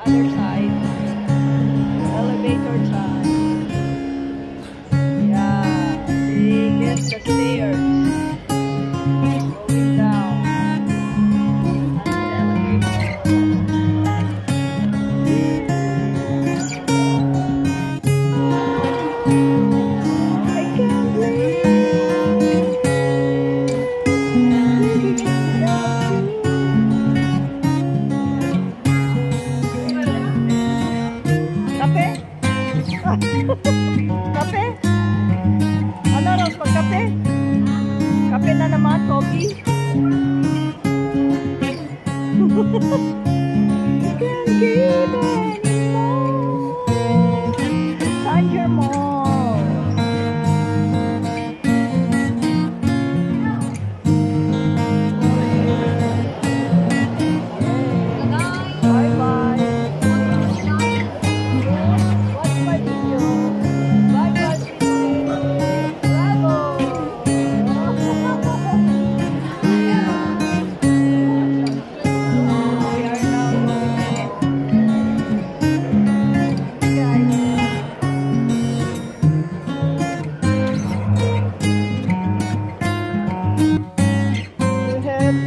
other side. Elevator time. Yeah, they get the stairs. Going down. Kape? Ano Rose, pagkape? Kape na naman, coffee? You can't give anymore. Find your mom. Bye-bye. Watch my video. Bye-bye. Bravo.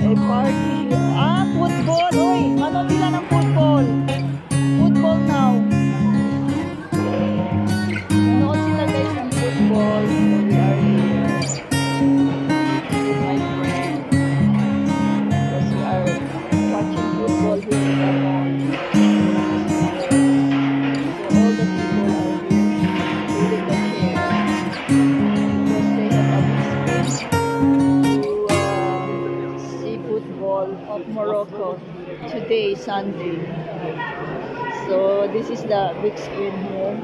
A party here. Ah, football. Uy, ano nila ng football? Football now. Nanood sila guys ng football. We are here. With my friend. Because we are watching football here in the mall. So all the people are here. Sitting the chair. Because they have a big space football of Morocco today, Sunday. So this is the big screen here.